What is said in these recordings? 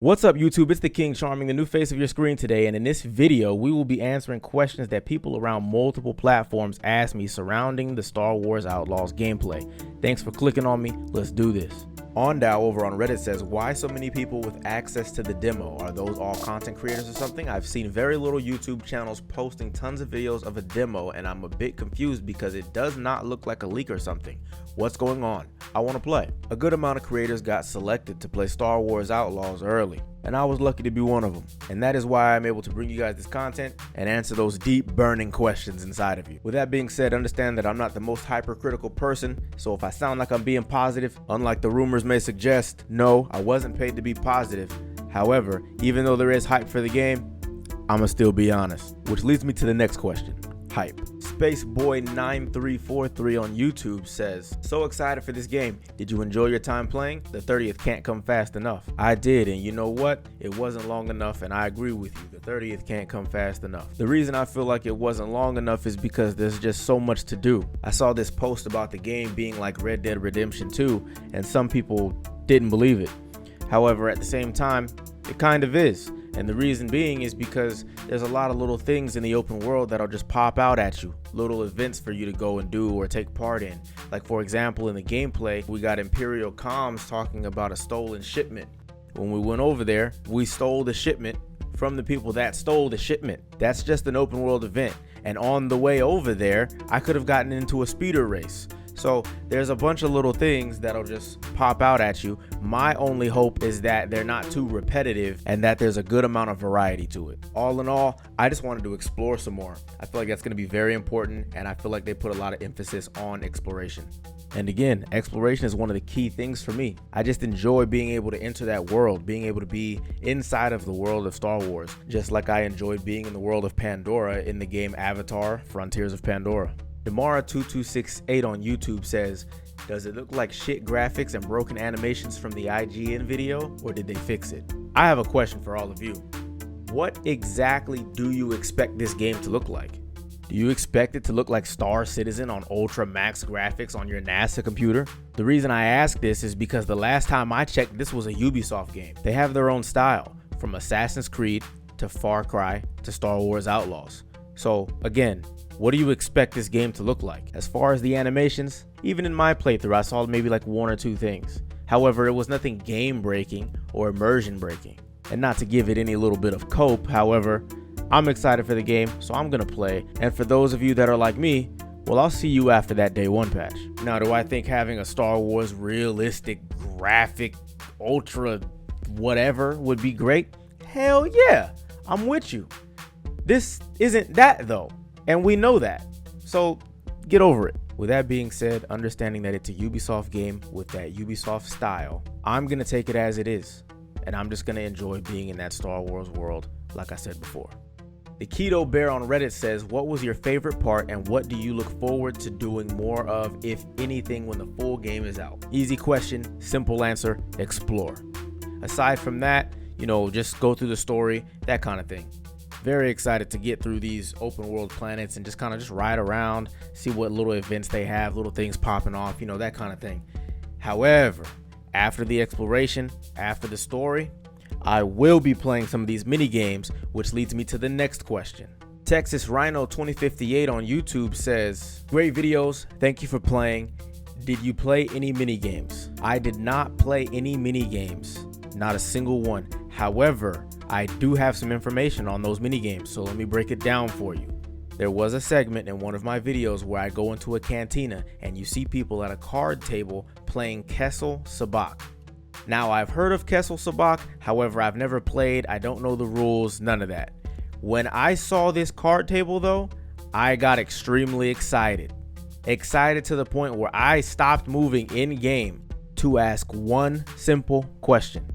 What's up, YouTube? It's the King Charming, the new face of your screen today, and in this video, we will be answering questions that people around multiple platforms ask me surrounding the Star Wars Outlaws gameplay. Thanks for clicking on me. Let's do this. Ondow over on Reddit says, why so many people with access to the demo? Are those all content creators or something? I've seen very little YouTube channels posting tons of videos of a demo, and I'm a bit confused because it does not look like a leak or something. What's going on? I want to play. A good amount of creators got selected to play Star Wars Outlaws Early, and I was lucky to be one of them. And that is why I'm able to bring you guys this content and answer those deep burning questions inside of you. With that being said, understand that I'm not the most hypercritical person, so if I sound like I'm being positive, unlike the rumors may suggest, no, I wasn't paid to be positive. However, even though there is hype for the game, I'ma still be honest. Which leads me to the next question. Hype. Spaceboy9343 on YouTube says, so excited for this game. Did you enjoy your time playing? The 30th can't come fast enough. I did, and you know what? It wasn't long enough, and I agree with you. The 30th can't come fast enough. The reason I feel like it wasn't long enough is because there's just so much to do. I saw this post about the game being like Red Dead Redemption 2, and some people didn't believe it. However, at the same time, it kind of is. And the reason being is because there's a lot of little things in the open world that'll just pop out at you. Little events for you to go and do or take part in. Like, for example, in the gameplay, we got Imperial comms talking about a stolen shipment. When we went over there, we stole the shipment from the people that stole the shipment. That's just an open world event. And on the way over there, I could have gotten into a speeder race. So there's a bunch of little things that'll just pop out at you. My only hope is that they're not too repetitive and that there's a good amount of variety to it. All in all, I just wanted to explore some more. I feel like that's going to be very important, and I feel like they put a lot of emphasis on exploration. And again, exploration is one of the key things for me. I just enjoy being able to enter that world, being able to be inside of the world of Star Wars, just like I enjoyed being in the world of Pandora in the game Avatar: Frontiers of Pandora. Demara2268 on YouTube says, does it look like shit graphics and broken animations from the IGN video, or did they fix it? I have a question for all of you. What exactly do you expect this game to look like? Do you expect it to look like Star Citizen on Ultra Max graphics on your NASA computer? The reason I ask this is because the last time I checked, this was a Ubisoft game. They have their own style, from Assassin's Creed to Far Cry to Star Wars Outlaws. So again, what do you expect this game to look like? As far as the animations, even in my playthrough, I saw maybe like one or two things. However, it was nothing game breaking or immersion breaking. And not to give it any little bit of cope, however, I'm excited for the game, so I'm gonna play. And for those of you that are like me, well, I'll see you after that day one patch. Now, do I think having a Star Wars realistic, graphic, ultra whatever would be great? Hell yeah, I'm with you. This isn't that though. And we know that, so get over it. With that being said, understanding that it's a Ubisoft game with that Ubisoft style, I'm gonna take it as it is, and I'm just gonna enjoy being in that Star Wars world, like I said before. The Keto Bear on Reddit says, what was your favorite part and what do you look forward to doing more of, if anything, when the full game is out? Easy question, simple answer, explore. Aside from that, just go through the story, that kind of thing. Very excited to get through these open world planets and just ride around, see what little events they have, little things popping off, that kind of thing. However, after the exploration, after the story, I will be playing some of these mini games, which leads me to the next question. Texas Rhino 2058 on YouTube says, great videos, thank you for playing. Did you play any mini games? I did not play any mini games, not a single one. However, I do have some information on those mini games, so let me break it down for you. There was a segment in one of my videos where I go into a cantina and you see people at a card table playing Kessel Sabacc. Now, I've heard of Kessel Sabacc, however, I've never played, I don't know the rules, none of that. When I saw this card table though, I got extremely excited. Excited to the point where I stopped moving in game to ask one simple question.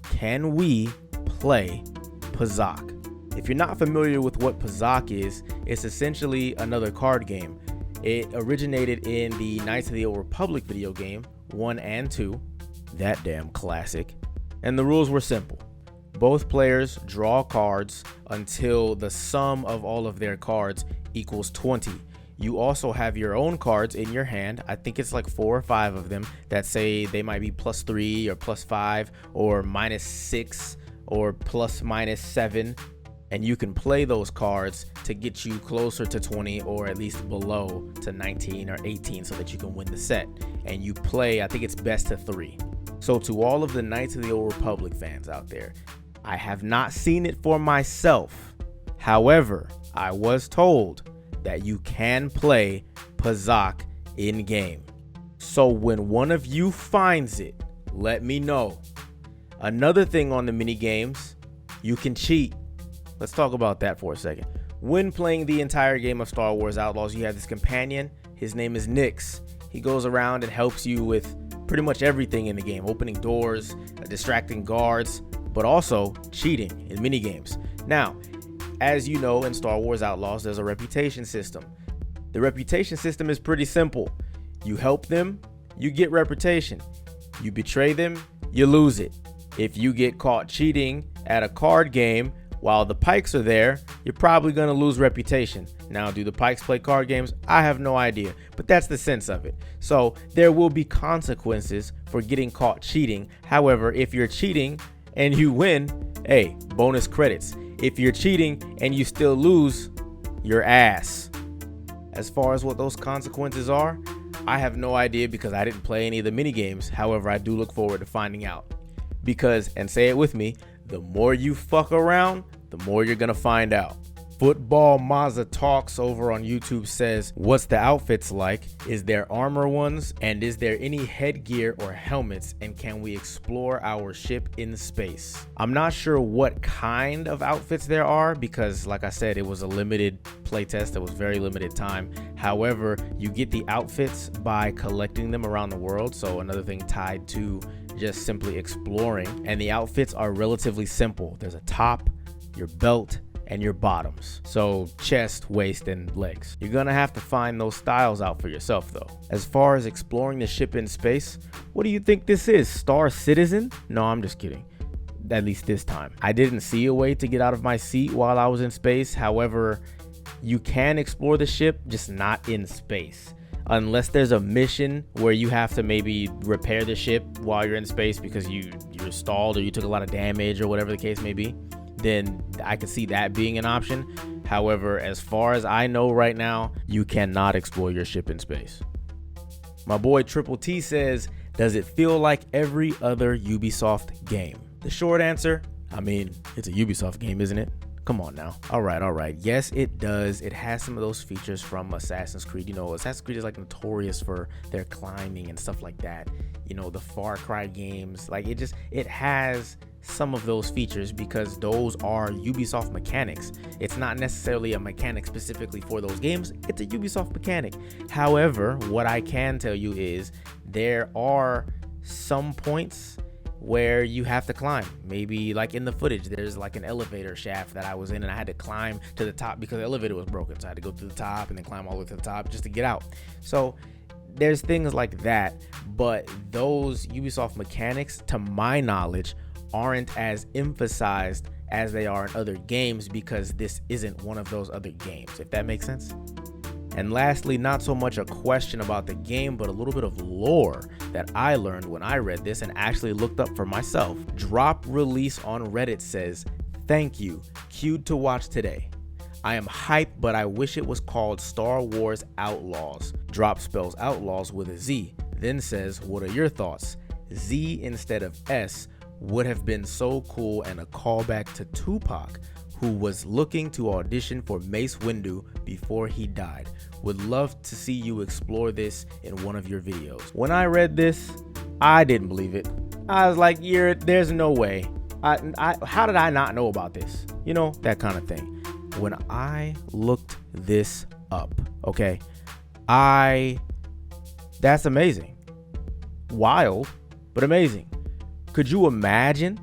Can we play Pazaak? If you're not familiar with what Pazaak is, it's essentially another card game. It originated in the Knights of the Old Republic video game 1 and 2, that damn classic, and the rules were simple. Both players draw cards until the sum of all of their cards equals 20. You also have your own cards in your hand. I think it's like 4 or 5 of them that say they might be +3 or +5 or -6 or ±7. And you can play those cards to get you closer to 20 or at least below to 19 or 18 so that you can win the set. And you play, I think it's best to 3. So to all of the Knights of the Old Republic fans out there, I have not seen it for myself. However, I was told that you can play Pazaak in game. So when one of you finds it, let me know. Another thing on the mini games, you can cheat. Let's talk about that for a second. When playing the entire game of Star Wars Outlaws, you have this companion. His name is Nix. He goes around and helps you with pretty much everything in the game, opening doors, distracting guards, but also cheating in mini games. Now, as you know, in Star Wars Outlaws, there's a reputation system. The reputation system is pretty simple. You help them, you get reputation. You betray them, you lose it. If you get caught cheating at a card game while the Pikes are there, you're probably going to lose reputation. Now, do the Pikes play card games? I have no idea, but that's the sense of it. So there will be consequences for getting caught cheating. However, if you're cheating and you win, hey, bonus credits. If you're cheating and you still lose, your ass. As far as what those consequences are, I have no idea because I didn't play any of the mini games. However, I do look forward to finding out. Because, and say it with me, the more you fuck around, the more you're gonna find out. Football Mazza Talks over on YouTube says, what's the outfits like? Is there armor ones? And is there any headgear or helmets? And can we explore our ship in space? I'm not sure what kind of outfits there are because, like I said, it was a limited playtest. It was very limited time. However, you get the outfits by collecting them around the world. So another thing tied to just simply exploring. And the outfits are relatively simple. There's a top, your belt, and your bottoms. So chest, waist, and legs. You're gonna have to find those styles out for yourself though. As far as exploring the ship in space, what do you think this is? Star Citizen? No, I'm just kidding. At least this time. I didn't see a way to get out of my seat while I was in space. However, you can explore the ship, just not in space. Unless there's a mission where you have to maybe repair the ship while you're in space because you're stalled or you took a lot of damage or whatever the case may be, then I could see that being an option. However, as far as I know right now, you cannot explore your ship in space. My boy Triple T says, does it feel like every other Ubisoft game? The short answer, I mean, it's a Ubisoft game, isn't it? Come on now. All right. Yes, it does. It has some of those features from Assassin's Creed. You know, Assassin's Creed is like notorious for their climbing and stuff like that. You know, the Far Cry games, like it has some of those features because those are Ubisoft mechanics. It's not necessarily a mechanic specifically for those games. It's a Ubisoft mechanic. However, what I can tell you is there are some points where you have to climb. Maybe like in the footage, there's like an elevator shaft that I was in and I had to climb to the top because the elevator was broken. So I had to go to the top and then climb all the way to the top just to get out. So there's things like that, but those Ubisoft mechanics, to my knowledge, aren't as emphasized as they are in other games because this isn't one of those other games, if that makes sense. And lastly, not so much a question about the game, but a little bit of lore that I learned when I read this and actually looked up for myself. Drop Release on Reddit says, thank you, queued to watch today. I am hyped, but I wish it was called Star Wars Outlaws. Drop spells Outlaws with a Z, then says, what are your thoughts? Z instead of S would have been so cool and a callback to Tupac, who was looking to audition for Mace Windu before he died. Would love to see you explore this in one of your videos. When I read this, I didn't believe it. I was like, there's no way. How did I not know about this? You know, that kind of thing. When I looked this up, okay, that's amazing. Wild, but amazing. Could you imagine?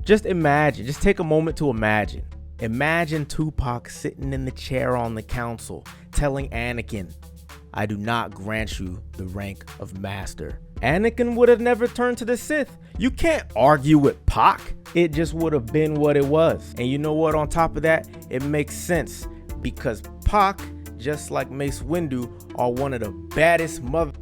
Just imagine. Just take a moment to imagine. Imagine Tupac sitting in the chair on the council telling Anakin, I do not grant you the rank of master. Anakin would have never turned to the Sith. You can't argue with Pac. It just would have been what it was. And you know what? On top of that, it makes sense because Pac just like Mace Windu, are one of the baddest mother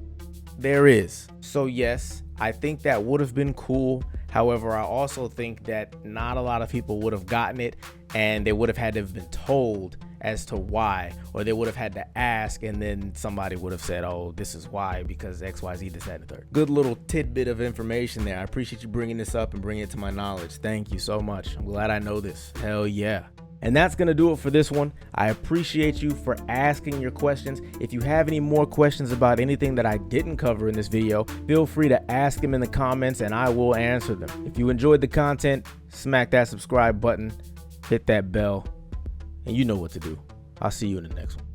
there is. So yes, I think that would have been cool. However, I also think that not a lot of people would have gotten it, and they would have had to have been told as to why, or they would have had to ask, and then somebody would have said, oh, this is why, because XYZ, this, that, and the third. Good little tidbit of information there. I appreciate you bringing this up and bringing it to my knowledge. Thank you so much. I'm glad I know this. Hell yeah. And that's going to do it for this one. I appreciate you for asking your questions. If you have any more questions about anything that I didn't cover in this video, feel free to ask them in the comments and I will answer them. If you enjoyed the content, smack that subscribe button, hit that bell, and you know what to do. I'll see you in the next one.